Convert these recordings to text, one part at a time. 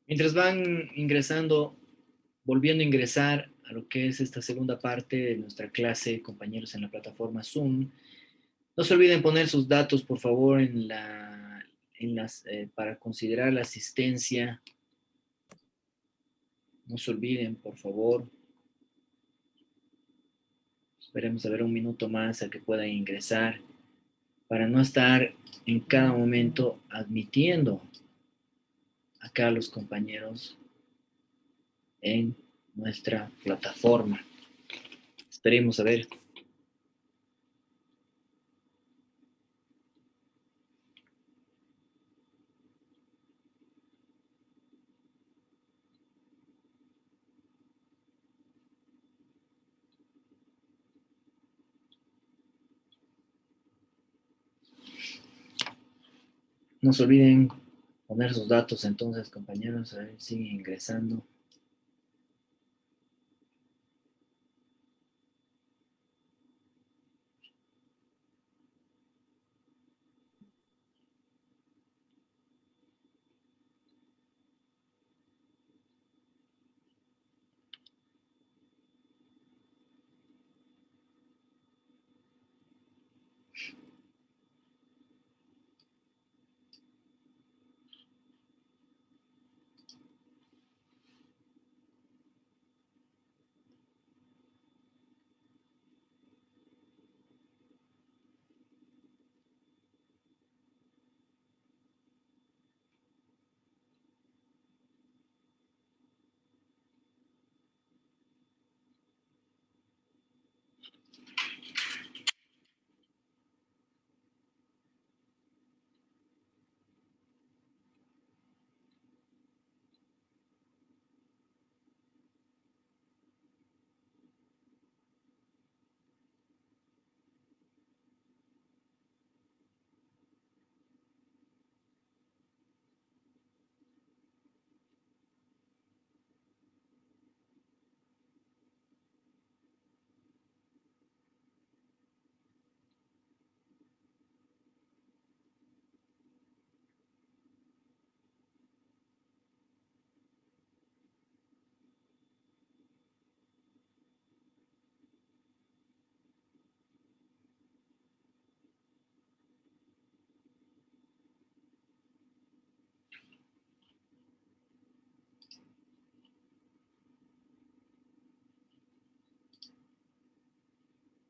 Mientras van ingresando, volviendo a ingresar a lo que es esta segunda parte de nuestra clase, compañeros en la plataforma Zoom, no se olviden poner sus datos, por favor, para considerar la asistencia. No se olviden, por favor. Esperemos a ver un minuto más a que puedan ingresar para no estar en cada momento admitiendo acá a los compañeros en nuestra plataforma. Esperemos a ver. No se olviden poner sus datos entonces, compañeros. A ver, siguen ingresando.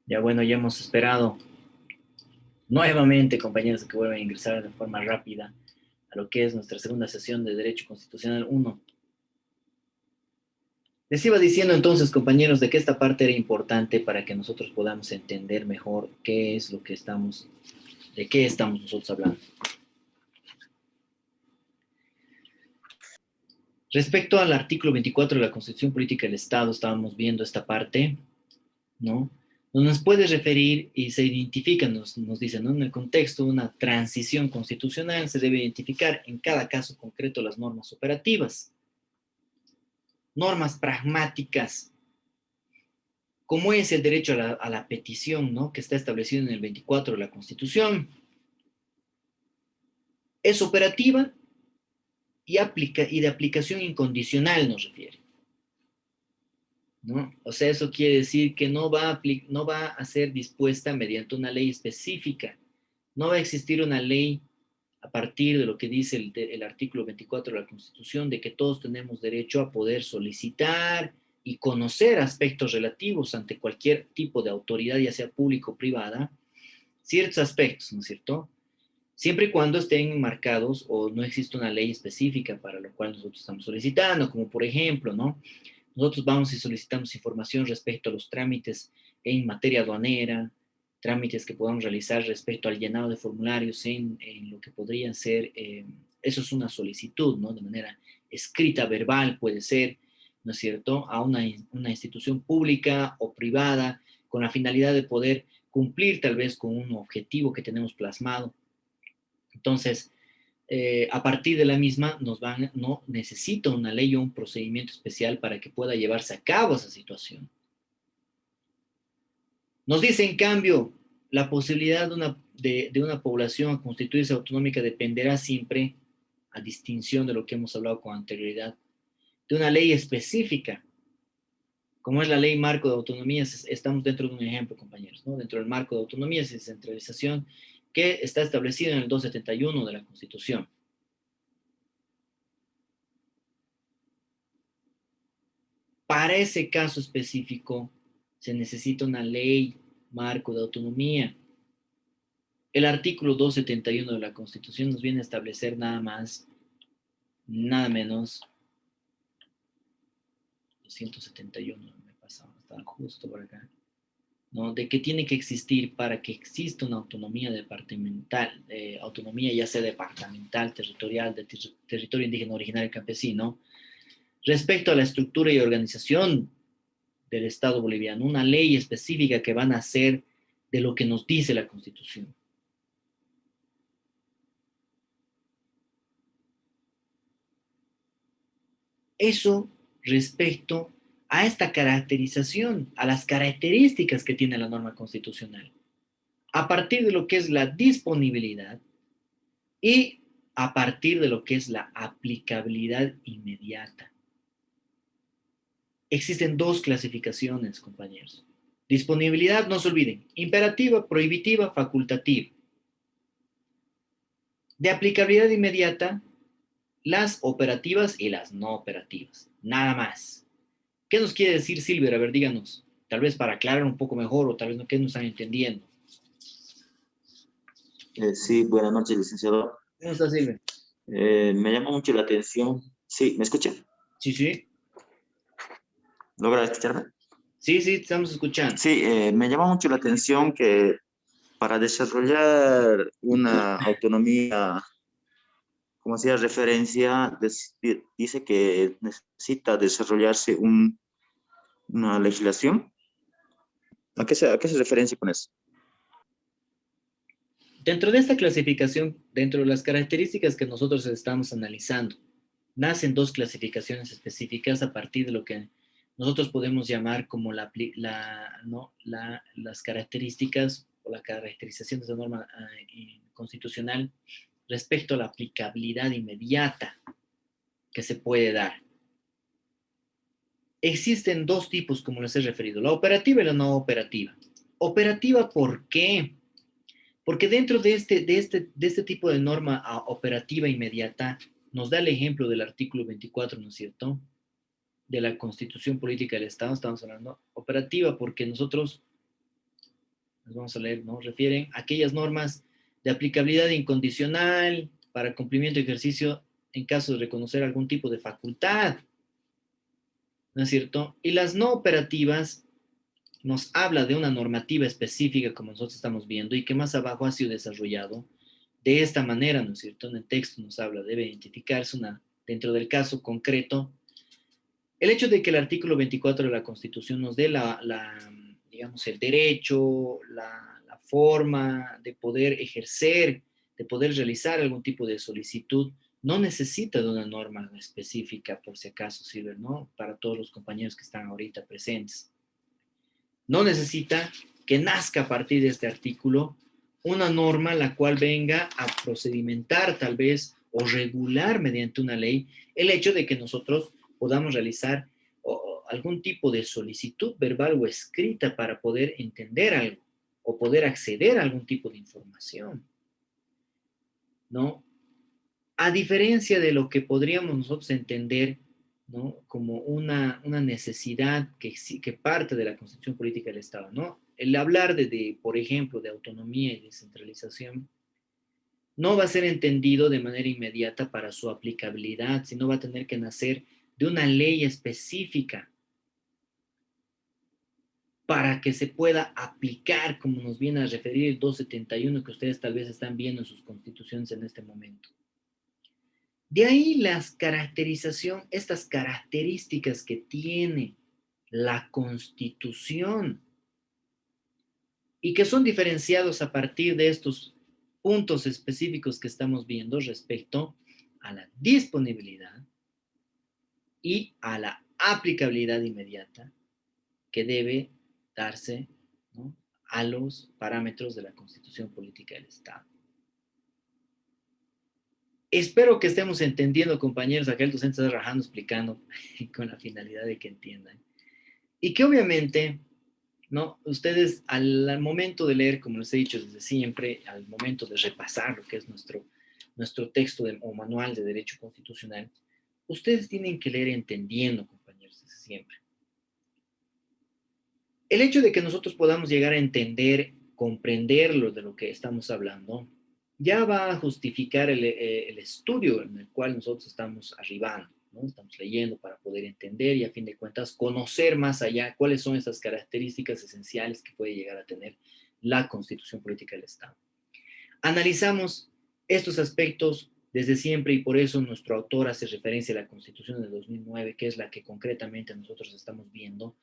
Ya bueno, ya hemos esperado nuevamente, compañeros, que vuelvan a ingresar de forma rápida a lo que es nuestra segunda sesión de Derecho Constitucional 1. Les iba diciendo entonces, compañeros, de que esta parte era importante para que nosotros podamos entender mejor qué es lo que estamos, de qué estamos nosotros hablando. Respecto al artículo 24 de la Constitución Política del Estado, estábamos viendo esta parte, ¿no? Nos puede referir y se identifica, nos dicen, ¿no? En el contexto de una transición constitucional se debe identificar en cada caso concreto las normas operativas, normas pragmáticas, como es el derecho a la petición, ¿no? Que está establecido en el 24 de la Constitución. Es operativa y de aplicación incondicional nos refiere, ¿no? O sea, eso quiere decir que no va a ser dispuesta mediante una ley específica. No va a existir una ley a partir de lo que dice el artículo 24 de la Constitución, de que todos tenemos derecho a poder solicitar y conocer aspectos relativos ante cualquier tipo de autoridad, ya sea pública o privada, ciertos aspectos, ¿no es cierto? Siempre y cuando estén marcados o no existe una ley específica para lo cual nosotros estamos solicitando, como por ejemplo, ¿no? Nosotros vamos y solicitamos información respecto a los trámites en materia aduanera, trámites que podamos realizar respecto al llenado de formularios en lo que podrían ser, eso es una solicitud, ¿no? De manera escrita, verbal, puede ser, ¿no es cierto?, a una institución pública o privada con la finalidad de poder cumplir tal vez con un objetivo que tenemos plasmado. Entonces, a partir de la misma no necesita una ley o un procedimiento especial para que pueda llevarse a cabo esa situación. Nos dice, en cambio, la posibilidad de una población a constituirse autonómica dependerá siempre a distinción de lo que hemos hablado con anterioridad, de una ley específica, como es la ley marco de autonomías. Estamos dentro de un ejemplo, compañeros, ¿no? Dentro del marco de autonomías y descentralización que está establecido en el 271 de la Constitución. Para ese caso específico se necesita una ley marco de autonomía. El artículo 271 de la Constitución nos viene a establecer nada más, nada menos, 271, me pasaba, estaba justo por acá, ¿no? De que tiene que existir para que exista una autonomía departamental, autonomía ya sea departamental, territorial, de territorio indígena, originario, campesino, respecto a la estructura y organización del Estado boliviano, una ley específica que van a hacer de lo que nos dice la Constitución. Eso respecto a esta caracterización, a las características que tiene la norma constitucional, a partir de lo que es la disponibilidad y a partir de lo que es la aplicabilidad inmediata. Existen dos clasificaciones, compañeros. Disponibilidad, no se olviden, imperativa, prohibitiva, facultativa. De aplicabilidad inmediata, las operativas y las no operativas. Nada más. ¿Qué nos quiere decir Silver? A ver, díganos. Tal vez para aclarar un poco mejor o tal vez no, ¿qué nos están entendiendo? Sí, buenas noches, licenciado. ¿Cómo está Silver? Me llama mucho la atención. Sí, ¿me escucha? Sí, sí. ¿Logra escucharme? Sí, sí, estamos escuchando. Sí, me llama mucho la atención que para desarrollar una autonomía, como hacía referencia, dice que necesita desarrollarse una legislación. A qué se referencia con eso? Dentro de esta clasificación, dentro de las características que nosotros estamos analizando, nacen dos clasificaciones específicas a partir de lo que nosotros podemos llamar como ¿no? Las características o la caracterización de esa norma constitucional respecto a la aplicabilidad inmediata que se puede dar. Existen dos tipos, como les he referido, la operativa y la no operativa. Operativa, ¿por qué? Porque dentro de este tipo de norma operativa inmediata, nos da el ejemplo del artículo 24, ¿no es cierto? De la Constitución Política del Estado, estamos hablando operativa, porque nosotros, nos vamos a leer, ¿no? Refieren a aquellas normas de aplicabilidad incondicional para cumplimiento y ejercicio en caso de reconocer algún tipo de facultad, ¿no es cierto? Y las no operativas nos habla de una normativa específica, como nosotros estamos viendo, y que más abajo ha sido desarrollado de esta manera, ¿no es cierto? En el texto nos habla, debe identificarse dentro del caso concreto, el hecho de que el artículo 24 de la Constitución nos dé digamos, el derecho, la forma de poder ejercer, de poder realizar algún tipo de solicitud, no necesita de una norma específica, por si acaso, Silver, ¿no? Para todos los compañeros que están ahorita presentes. No necesita que nazca a partir de este artículo una norma la cual venga a procedimentar tal vez o regular mediante una ley el hecho de que nosotros podamos realizar algún tipo de solicitud verbal o escrita para poder entender algo o poder acceder a algún tipo de información, ¿no? A diferencia de lo que podríamos nosotros entender, ¿no? Como una necesidad que parte de la Constitución Política del Estado, ¿no? El hablar por ejemplo, de autonomía y descentralización, no va a ser entendido de manera inmediata para su aplicabilidad, sino va a tener que nacer de una ley específica para que se pueda aplicar, como nos viene a referir el 271 que ustedes tal vez están viendo en sus constituciones en este momento. De ahí estas características que tiene la Constitución y que son diferenciados a partir de estos puntos específicos que estamos viendo respecto a la disponibilidad y a la aplicabilidad inmediata que debe darse, ¿no? A los parámetros de la Constitución Política del Estado. Espero que estemos entendiendo, compañeros. Acá el docente está rajando, explicando con la finalidad de que entiendan. Y que obviamente, ¿no? Ustedes al momento de leer, como les he dicho desde siempre, al momento de repasar lo que es nuestro texto o manual de derecho constitucional, ustedes tienen que leer entendiendo, compañeros, desde siempre. El hecho de que nosotros podamos llegar a entender, comprender de lo que estamos hablando, ya va a justificar el estudio en el cual nosotros estamos arribando, ¿no? Estamos leyendo para poder entender y a fin de cuentas conocer más allá cuáles son esas características esenciales que puede llegar a tener la Constitución Política del Estado. Analizamos estos aspectos desde siempre y por eso nuestro autor hace referencia a la Constitución de 2009, que es la que concretamente nosotros estamos viendo,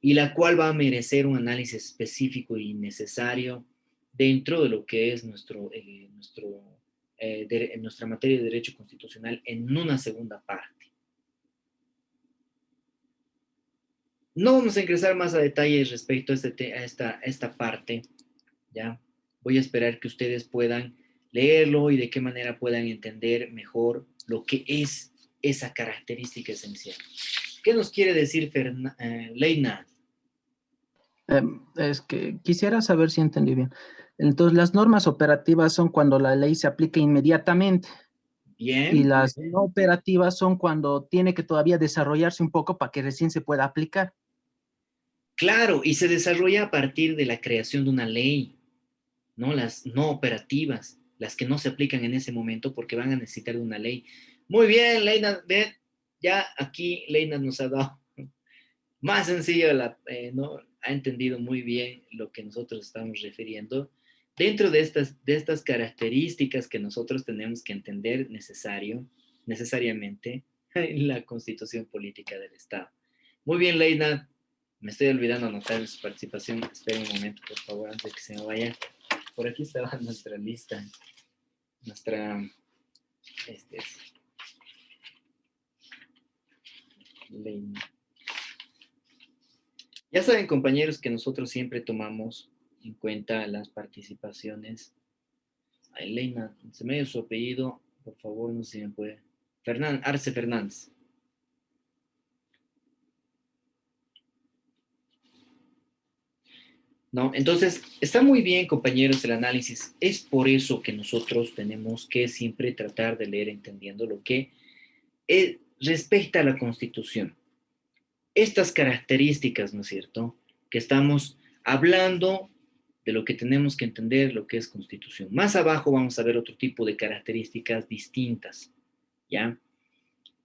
y la cual va a merecer un análisis específico y necesario dentro de lo que es nuestra materia de derecho constitucional en una segunda parte. No vamos a ingresar más a detalles respecto a esta parte, ¿ya? Voy a esperar que ustedes puedan leerlo y de qué manera puedan entender mejor lo que es esa característica esencial. ¿Qué nos quiere decir Leina? Es que quisiera saber si entendí bien. Entonces, las normas operativas son cuando la ley se aplica inmediatamente y Bien. las no operativas son cuando tiene que todavía desarrollarse un poco para que recién se pueda aplicar. Claro, y se desarrolla a partir de la creación de una ley, ¿no? Las no operativas, las que no se aplican en ese momento porque van a necesitar de una ley. Muy bien, Leina, ve, ya aquí Leina nos ha dado más sencillo, ¿no? Ha entendido muy bien lo que nosotros estamos refiriendo. Dentro de estas características que nosotros tenemos que entender necesariamente, en la Constitución Política del Estado. Muy bien, Leina. Me estoy olvidando anotar su participación. Espera un momento, por favor, antes de que se me vaya. Por aquí estaba nuestra lista. Este es Leina. Ya saben, compañeros, que nosotros siempre tomamos en cuenta las participaciones. Ay, Leina, se me dio su apellido, por favor, no sé si me puede. Arce Fernández. ¿No? Entonces, está muy bien, compañeros, el análisis. Es por eso que nosotros tenemos que siempre tratar de leer entendiendo lo que respecta a la Constitución. Estas características, ¿no es cierto?, que estamos hablando de lo que tenemos que entender, lo que es Constitución. Más abajo vamos a ver otro tipo de características distintas, ¿ya?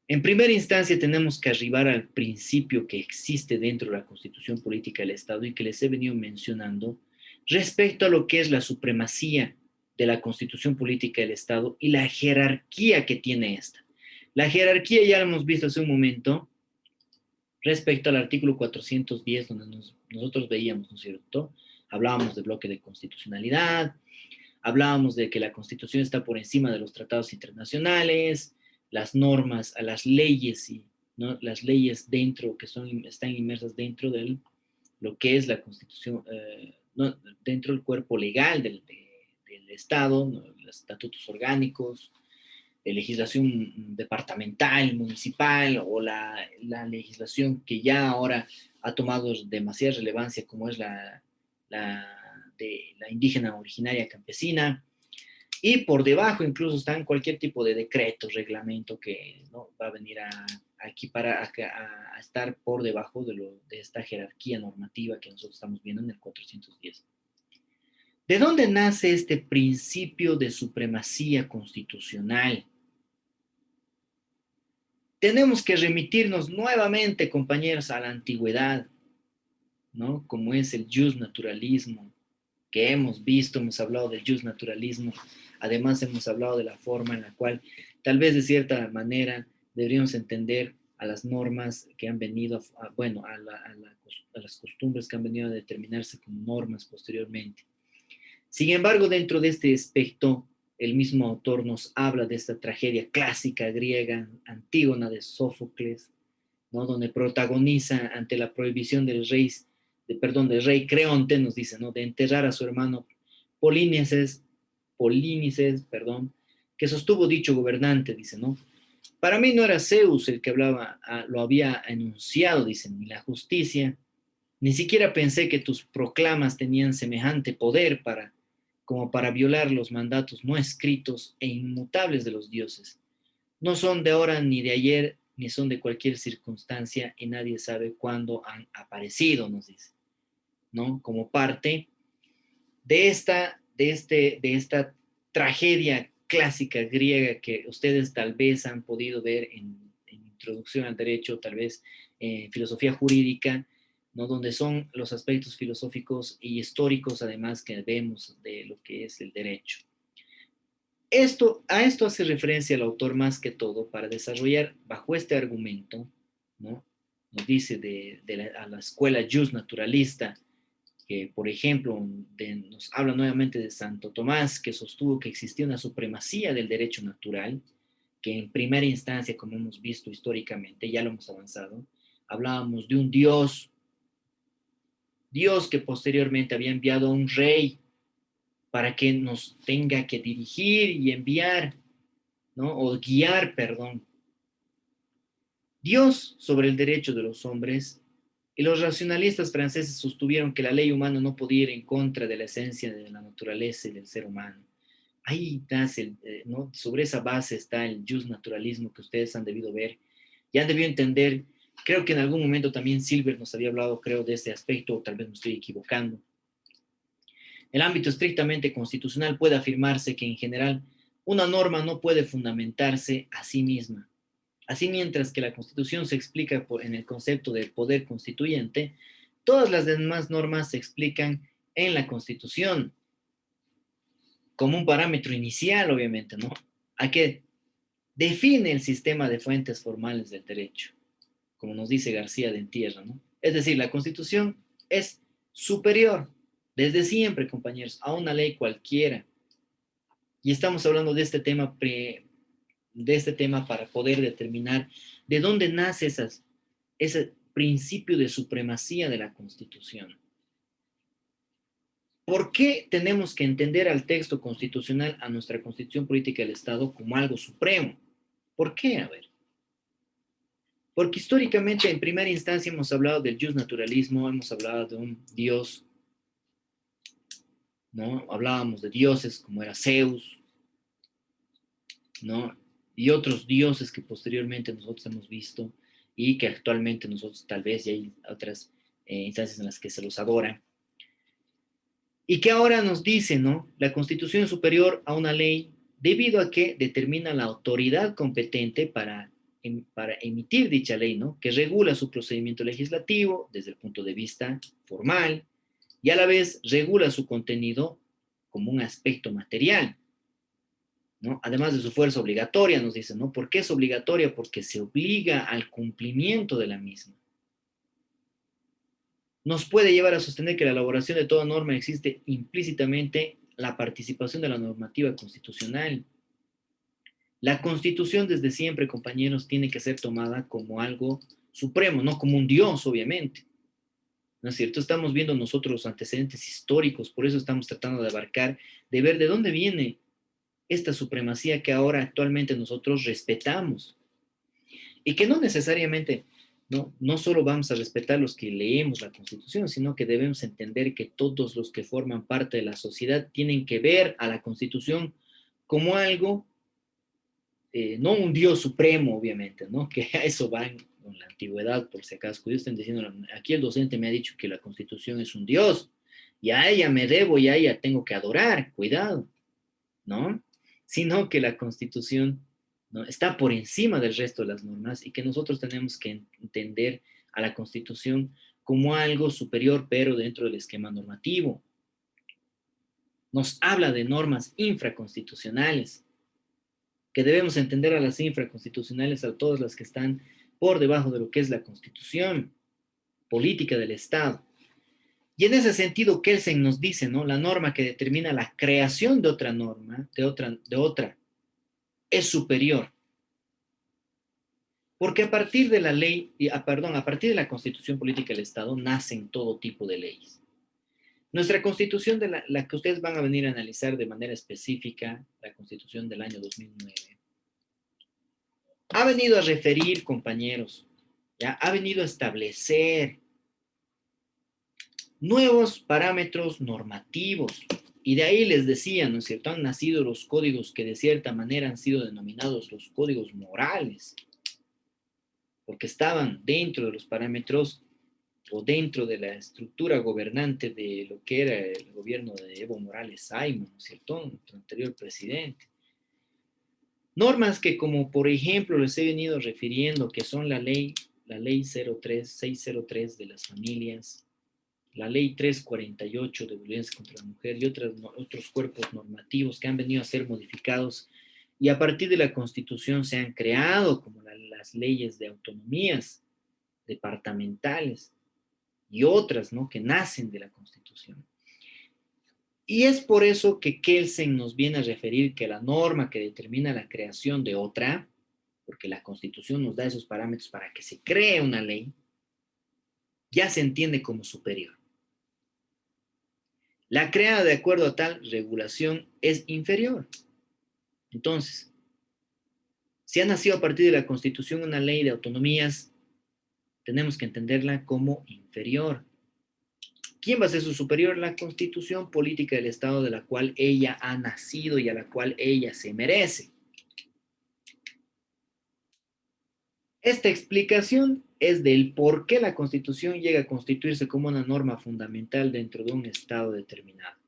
En primera instancia tenemos que arribar al principio que existe dentro de la Constitución Política del Estado y que les he venido mencionando respecto a lo que es la supremacía de la Constitución Política del Estado y la jerarquía que tiene esta. La jerarquía ya la hemos visto hace un momento respecto al artículo 410, donde nosotros veíamos, ¿no es cierto? Hablábamos de bloque de constitucionalidad, hablábamos de que la Constitución está por encima de los tratados internacionales, las normas, a las leyes y, ¿no?, las leyes dentro que están inmersas dentro de lo que es la Constitución, no, dentro del cuerpo legal del Estado, ¿no?, los estatutos orgánicos, de legislación departamental, municipal o la legislación que ya ahora ha tomado demasiada relevancia como es de la indígena originaria campesina. Y por debajo incluso están cualquier tipo de decreto, reglamento que, ¿no?, va a venir a estar por debajo de esta jerarquía normativa que nosotros estamos viendo en el 410. ¿De dónde nace este principio de supremacía constitucional? Tenemos que remitirnos nuevamente, compañeros, a la antigüedad, ¿no? Como es el justnaturalismo, que hemos visto, hemos hablado del justnaturalismo, además hemos hablado de la forma en la cual, tal vez de cierta manera, deberíamos entender a las normas que han venido, a las costumbres que han venido a determinarse como normas posteriormente. Sin embargo, dentro de este aspecto, el mismo autor nos habla de esta tragedia clásica griega, Antígona de Sófocles, ¿no?, donde protagoniza ante la prohibición del rey Creonte, nos dice, ¿no?, de enterrar a su hermano Polínices, que sostuvo dicho gobernante, dice, ¿no? Para mí no era Zeus el que hablaba, lo había enunciado, dice, ni la justicia, ni siquiera pensé que tus proclamas tenían semejante poder como para violar los mandatos no escritos e inmutables de los dioses. No son de ahora ni de ayer, ni son de cualquier circunstancia, y nadie sabe cuándo han aparecido, nos dice, ¿no? Como parte de esta tragedia clásica griega que ustedes tal vez han podido ver en Introducción al Derecho, tal vez en Filosofía Jurídica, ¿no? Donde son los aspectos filosóficos y históricos, además, que vemos de lo que es el derecho. A esto hace referencia el autor más que todo para desarrollar bajo este argumento, ¿no? Nos dice a la escuela jus naturalista, que por ejemplo nos habla nuevamente de Santo Tomás, que sostuvo que existía una supremacía del derecho natural, que en primera instancia, como hemos visto históricamente, ya lo hemos avanzado, hablábamos de un Dios que posteriormente había enviado a un rey para que nos tenga que dirigir y enviar, ¿no? O guiar, perdón. Dios sobre el derecho de los hombres, y los racionalistas franceses sostuvieron que la ley humana no podía ir en contra de la esencia de la naturaleza y del ser humano. Ahí nace, ¿no? Sobre esa base está el justnaturalismo que ustedes han debido ver y han debido entender. Creo que en algún momento también Silver nos había hablado, creo, de este aspecto, o tal vez me estoy equivocando. El ámbito estrictamente constitucional puede afirmarse que en general una norma no puede fundamentarse a sí misma. Así, mientras que la Constitución se explica en el concepto del poder constituyente, todas las demás normas se explican en la Constitución como un parámetro inicial, obviamente, ¿no? A que define el sistema de fuentes formales del derecho, como nos dice García de Entierro, ¿no? Es decir, la Constitución es superior desde siempre, compañeros, a una ley cualquiera. Y estamos hablando de este tema para poder determinar de dónde nace ese principio de supremacía de la Constitución. ¿Por qué tenemos que entender al texto constitucional, a nuestra Constitución Política del Estado, como algo supremo? ¿Por qué? A ver. Porque históricamente, en primera instancia, hemos hablado del justnaturalismo, hemos hablado de un Dios, ¿no? Hablábamos de dioses como era Zeus, ¿no? Y otros dioses que posteriormente nosotros hemos visto y que actualmente nosotros tal vez ya hay otras instancias en las que se los adora. Y que ahora nos dice, ¿no? La Constitución es superior a una ley debido a que determina la autoridad competente para emitir dicha ley, ¿no? Que regula su procedimiento legislativo desde el punto de vista formal y a la vez regula su contenido como un aspecto material, ¿no? Además de su fuerza obligatoria, nos dicen, ¿no? ¿Por qué es obligatoria? Porque se obliga al cumplimiento de la misma. Nos puede llevar a sostener que la elaboración de toda norma existe implícitamente la participación de la normativa constitucional. La Constitución desde siempre, compañeros, tiene que ser tomada como algo supremo, no como un Dios, obviamente. ¿No es cierto? Estamos viendo nosotros los antecedentes históricos, por eso estamos tratando de abarcar, de ver de dónde viene esta supremacía que ahora actualmente nosotros respetamos. Y que no necesariamente, no solo vamos a respetar los que leemos la Constitución, sino que debemos entender que todos los que forman parte de la sociedad tienen que ver a la Constitución como algo, no un Dios supremo, obviamente, ¿no? Que a eso va en la antigüedad, por si acaso. Ellos están diciendo, aquí el docente me ha dicho que la Constitución es un Dios, y a ella me debo y a ella tengo que adorar, cuidado, ¿no? Sino que la Constitución, ¿no? Está por encima del resto de las normas y que nosotros tenemos que entender a la Constitución como algo superior, pero dentro del esquema normativo. Nos habla de normas infraconstitucionales, que debemos entender a las infraconstitucionales, a todas las que están por debajo de lo que es la Constitución política del Estado. Y en ese sentido, Kelsen nos dice, ¿no? La norma que determina la creación de otra norma, de otra, es superior. Porque a partir de la ley, a partir de la Constitución Política del Estado, nacen todo tipo de leyes. Nuestra constitución, la que ustedes van a venir a analizar de manera específica, la constitución del año 2009, ha venido a referir, compañeros, ya ha venido a establecer nuevos parámetros normativos. Y de ahí les decía, ¿no es cierto? Han nacido los códigos que de cierta manera han sido denominados los códigos morales, porque estaban dentro de los parámetros o dentro de la estructura gobernante de lo que era el gobierno de Evo Morales Simon, ¿no es cierto? Nuestro anterior presidente. Normas que, como por ejemplo les he venido refiriendo, que son la ley 603 de las familias, la ley 348 de violencia contra la mujer y otros cuerpos normativos que han venido a ser modificados y a partir de la Constitución se han creado, como las leyes de autonomías departamentales y otras, ¿no?, que nacen de la Constitución. Y es por eso que Kelsen nos viene a referir que la norma que determina la creación de otra, porque la Constitución nos da esos parámetros para que se cree una ley, ya se entiende como superior. La creada de acuerdo a tal regulación es inferior. Entonces, si ha nacido a partir de la Constitución una ley de autonomías, tenemos que entenderla como inferior. ¿Quién va a ser su superior? La Constitución política del Estado de la cual ella ha nacido y a la cual ella se merece. Esta explicación es del por qué la Constitución llega a constituirse como una norma fundamental dentro de un Estado determinado.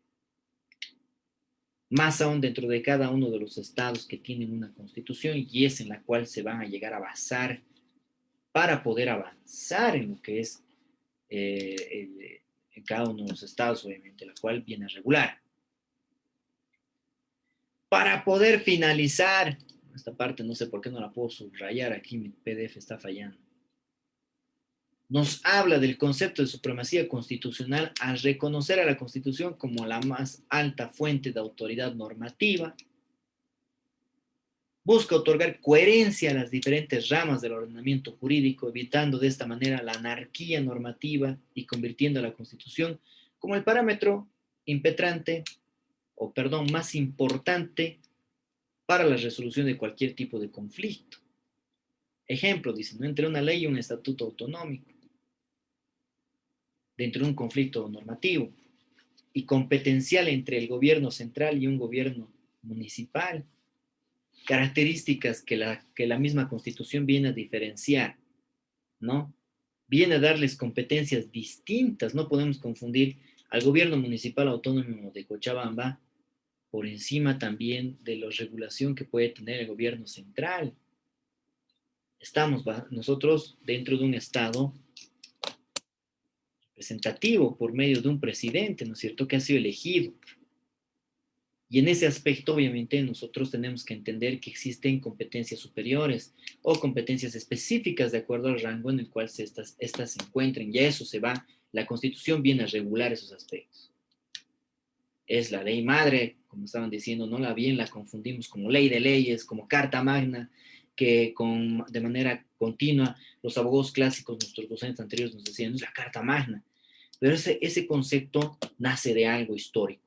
Más aún dentro de cada uno de los estados que tienen una Constitución y es en la cual se van a llegar a basar para poder avanzar en lo que es en cada uno de los estados, obviamente, la cual viene a regular. Para poder finalizar, esta parte no sé por qué no la puedo subrayar, aquí mi PDF está fallando. Nos habla del concepto de supremacía constitucional al reconocer a la Constitución como la más alta fuente de autoridad normativa. Busca otorgar coherencia a las diferentes ramas del ordenamiento jurídico, evitando de esta manera la anarquía normativa y convirtiendo a la Constitución como el parámetro impetrante, o perdón, más importante para la resolución de cualquier tipo de conflicto. Ejemplo, dice, ¿no?, entre una ley y un estatuto autonómico, dentro de un conflicto normativo, y competencial entre el gobierno central y un gobierno municipal. Características que la misma Constitución viene a diferenciar, ¿no? Viene a darles competencias distintas. No podemos confundir al gobierno municipal autónomo de Cochabamba por encima también de la regulación que puede tener el gobierno central. Estamos nosotros dentro de un Estado representativo por medio de un presidente, ¿no es cierto?, que ha sido elegido. Y en ese aspecto, obviamente, nosotros tenemos que entender que existen competencias superiores o competencias específicas de acuerdo al rango en el cual estas se encuentren. Y a eso se va. La Constitución viene a regular esos aspectos. Es la ley madre, como estaban diciendo, no la bien la confundimos como ley de leyes, como carta magna, que de manera continua los abogados clásicos, nuestros docentes anteriores nos decían, es la carta magna. Pero ese concepto nace de algo histórico,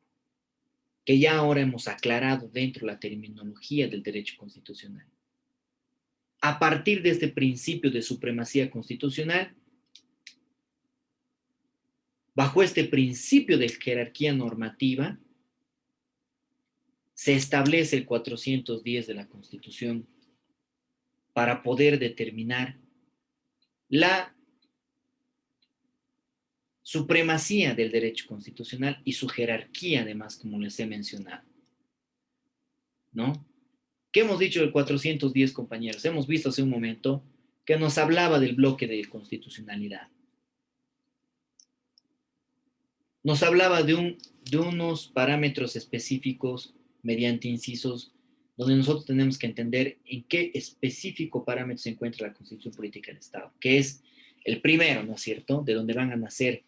que ya ahora hemos aclarado dentro de la terminología del derecho constitucional. A partir de este principio de supremacía constitucional, bajo este principio de jerarquía normativa, se establece el 410 de la Constitución para poder determinar la supremacía del derecho constitucional y su jerarquía, además, como les he mencionado, ¿no? ¿Qué hemos dicho del 410, compañeros? Hemos visto hace un momento que nos hablaba del bloque de constitucionalidad. Nos hablaba de unos parámetros específicos mediante incisos, donde nosotros tenemos que entender en qué específico parámetro se encuentra la Constitución Política del Estado, que es el primero, ¿no es cierto?, de donde van a nacer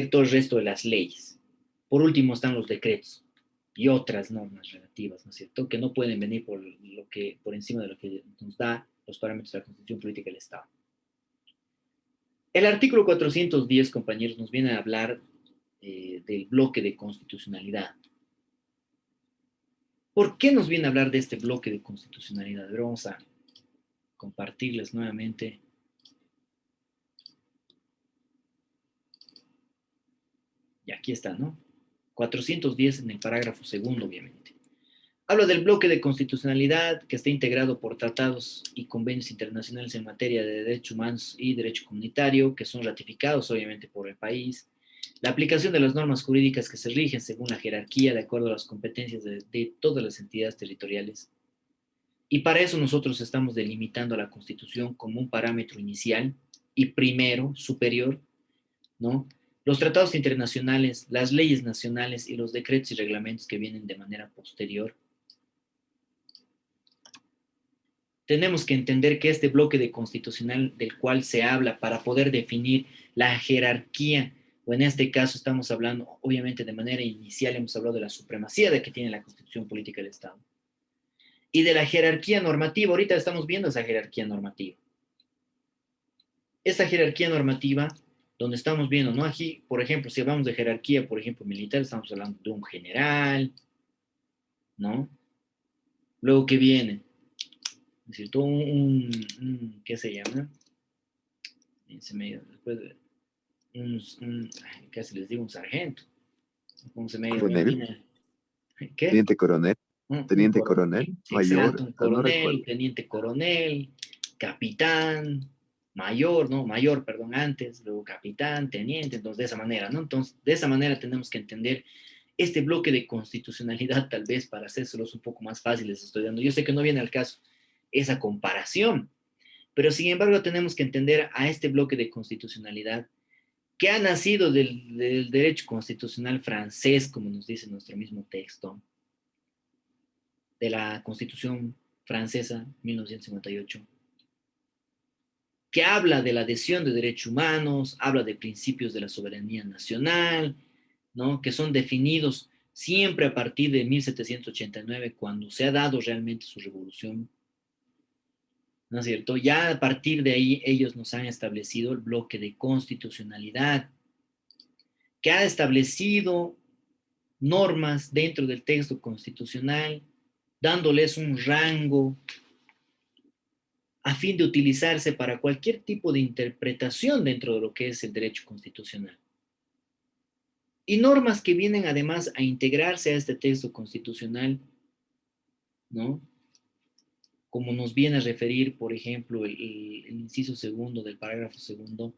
todo el resto de las leyes. Por último están los decretos y otras normas relativas, ¿no es cierto?, que no pueden venir por encima de lo que nos da los parámetros de la Constitución Política del Estado. El artículo 410, compañeros, nos viene a hablar del bloque de constitucionalidad. ¿Por qué nos viene a hablar de este bloque de constitucionalidad? A ver, vamos a compartirles nuevamente. Y aquí está, ¿no? 410 en el parágrafo segundo, obviamente. Habla del bloque de constitucionalidad que está integrado por tratados y convenios internacionales en materia de derechos humanos y derecho comunitario, que son ratificados obviamente por el país. La aplicación de las normas jurídicas que se rigen según la jerarquía de acuerdo a las competencias de todas las entidades territoriales. Y para eso nosotros estamos delimitando a la Constitución como un parámetro inicial y primero, superior, ¿no? Los tratados internacionales, las leyes nacionales y los decretos y reglamentos que vienen de manera posterior. Tenemos que entender que este bloque de constitucional del cual se habla para poder definir la jerarquía, o en este caso estamos hablando, obviamente de manera inicial hemos hablado de la supremacía de que tiene la Constitución Política del Estado, y de la jerarquía normativa. Ahorita estamos viendo esa jerarquía normativa. Esa jerarquía normativa, donde estamos viendo, ¿no? Aquí, por ejemplo, si hablamos de jerarquía, por ejemplo, militar, estamos hablando de un general, ¿no? Luego, ¿qué viene? Es decir, todo ¿qué se llama? Se me, después de casi les digo un sargento. ¿Cómo se me Coronel, denomina? ¿Qué? teniente coronel, Un teniente coronel. coronel, Exacto, mayor, un no coronel, recuerdo. teniente coronel, capitán, mayor, ¿no? Mayor, perdón, antes, luego capitán, teniente, entonces de esa manera, ¿no? Entonces, de esa manera tenemos que entender este bloque de constitucionalidad, tal vez para hacérselos un poco más fáciles estoy dando. Yo sé que no viene al caso esa comparación, pero sin embargo tenemos que entender a este bloque de constitucionalidad que ha nacido del derecho constitucional francés, como nos dice nuestro mismo texto, de la Constitución francesa 1958, que habla de la adhesión de derechos humanos, habla de principios de la soberanía nacional, ¿no? Que son definidos siempre a partir de 1789, cuando se ha dado realmente su revolución, ¿no es cierto? Ya a partir de ahí ellos nos han establecido el bloque de constitucionalidad, que ha establecido normas dentro del texto constitucional, dándoles un rango a fin de utilizarse para cualquier tipo de interpretación dentro de lo que es el derecho constitucional. Y normas que vienen además a integrarse a este texto constitucional, ¿no? Como nos viene a referir, por ejemplo, el inciso segundo del parágrafo segundo,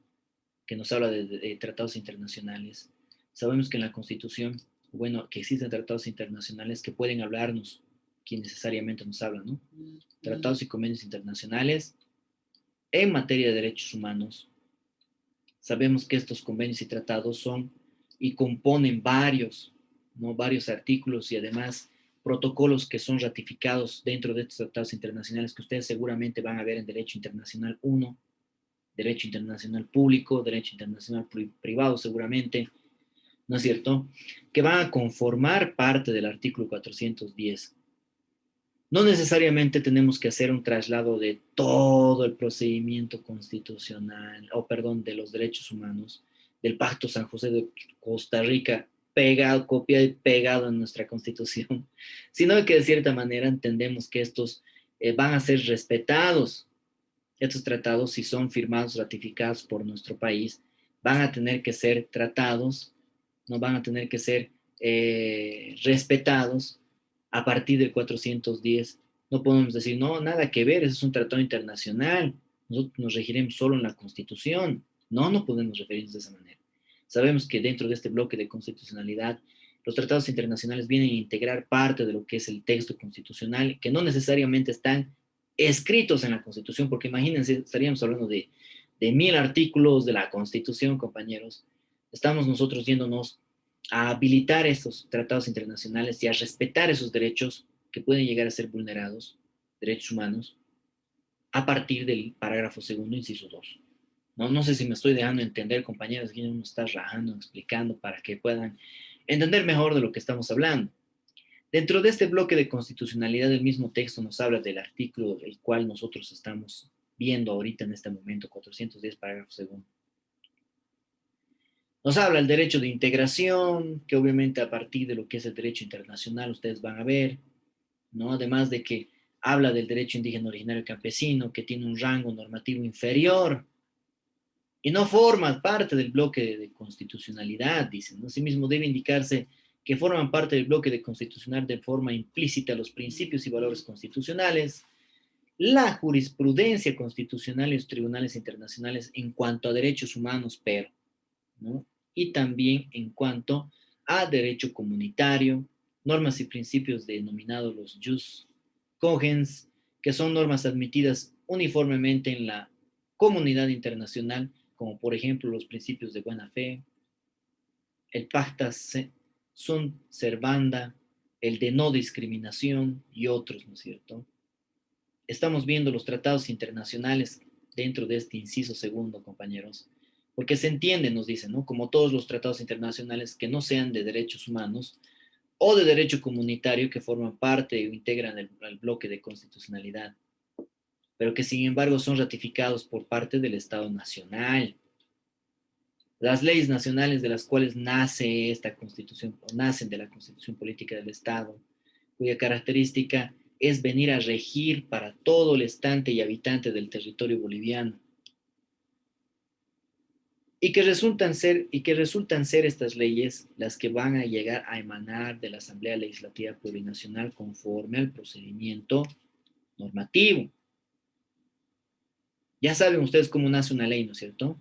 que nos habla de tratados internacionales. Sabemos que en la Constitución, bueno, que existen tratados internacionales que pueden hablarnos, quien necesariamente nos habla, ¿no? Tratados y convenios internacionales en materia de derechos humanos. Sabemos que estos convenios y tratados son y componen varios, ¿no? Varios artículos y además protocolos que son ratificados dentro de estos tratados internacionales que ustedes seguramente van a ver en Derecho Internacional 1, Derecho Internacional Público, Derecho Internacional Privado seguramente, ¿no es cierto? Que van a conformar parte del artículo 410. No necesariamente tenemos que hacer un traslado de todo el procedimiento constitucional, o perdón, de los derechos humanos, del Pacto San José de Costa Rica, pegado, copiado y pegado en nuestra constitución, sino que de cierta manera entendemos que estos van a ser respetados. Estos tratados, si son firmados, ratificados por nuestro país, van a tener que ser tratados, no van a tener que ser respetados a partir del 410. No podemos decir, no, nada que ver, ese es un tratado internacional, nosotros nos regiremos solo en la Constitución. No, no podemos referirnos de esa manera. Sabemos que dentro de este bloque de constitucionalidad, los tratados internacionales vienen a integrar parte de lo que es el texto constitucional, que no necesariamente están escritos en la Constitución, porque imagínense, estaríamos hablando de 1000 artículos de la Constitución, compañeros. Estamos nosotros yéndonos a habilitar estos tratados internacionales y a respetar esos derechos que pueden llegar a ser vulnerados, derechos humanos, a partir del parágrafo segundo, inciso 2. No, no sé si me estoy dejando entender, compañeros, aquí uno está rajando, explicando para que puedan entender mejor de lo que estamos hablando. Dentro de este bloque de constitucionalidad, el mismo texto nos habla del artículo el cual nosotros estamos viendo ahorita en este momento, 410, parágrafo segundo. Nos habla el derecho de integración, que obviamente a partir de lo que es el derecho internacional ustedes van a ver, ¿no? Además de que habla del derecho indígena originario campesino, que tiene un rango normativo inferior y no forma parte del bloque de constitucionalidad, dicen, ¿no? Asimismo, debe indicarse que forman parte del bloque de constitucional de forma implícita los principios y valores constitucionales, la jurisprudencia constitucional y los tribunales internacionales en cuanto a derechos humanos, pero, ¿no? Y también en cuanto a derecho comunitario, normas y principios denominados los jus cogens, que son normas admitidas uniformemente en la comunidad internacional, como por ejemplo los principios de buena fe, el pacta sunt servanda, el de no discriminación y otros, ¿no es cierto? Estamos viendo los tratados internacionales dentro de este inciso segundo, compañeros, porque se entiende, nos dicen, ¿no? Como todos los tratados internacionales que no sean de derechos humanos o de derecho comunitario que forman parte o integran el bloque de constitucionalidad, pero que sin embargo son ratificados por parte del Estado Nacional. Las leyes nacionales de las cuales nace esta constitución, o nacen de la constitución política del Estado, cuya característica es venir a regir para todo el estante y habitante del territorio boliviano. Y que resultan ser estas leyes las que van a llegar a emanar de la Asamblea Legislativa Plurinacional conforme al procedimiento normativo. Ya saben ustedes cómo nace una ley, ¿no es cierto?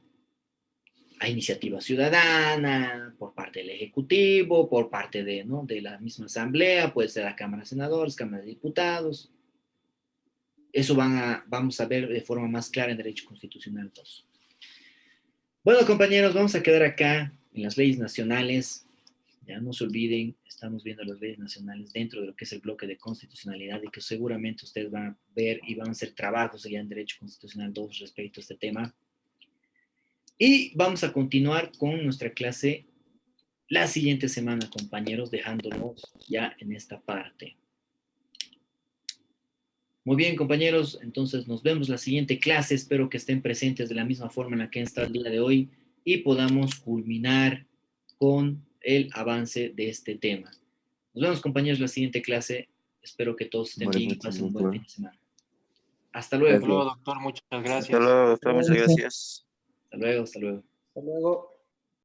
A iniciativa ciudadana, por parte del Ejecutivo, por parte de, ¿no?, de la misma Asamblea, puede ser la Cámara de Senadores, Cámara de Diputados. Eso vamos a ver de forma más clara en Derecho Constitucional 2. Bueno, compañeros, vamos a quedar acá en las leyes nacionales. Ya no se olviden, estamos viendo las leyes nacionales dentro de lo que es el bloque de constitucionalidad y que seguramente ustedes van a ver y van a hacer trabajos allá en Derecho Constitucional 2 respecto a este tema. Y vamos a continuar con nuestra clase la siguiente semana, compañeros, dejándonos ya en esta parte. Muy bien, compañeros, entonces nos vemos la siguiente clase. Espero que estén presentes de la misma forma en la que han estado el día de hoy y podamos culminar con el avance de este tema. Nos vemos, compañeros, la siguiente clase. Espero que todos estén bien y pasen un buen fin de semana. Hasta luego. Hasta luego, doctor. Muchas Hasta gracias. luego, doctor, muchas gracias. Hasta luego, hasta luego. Hasta luego.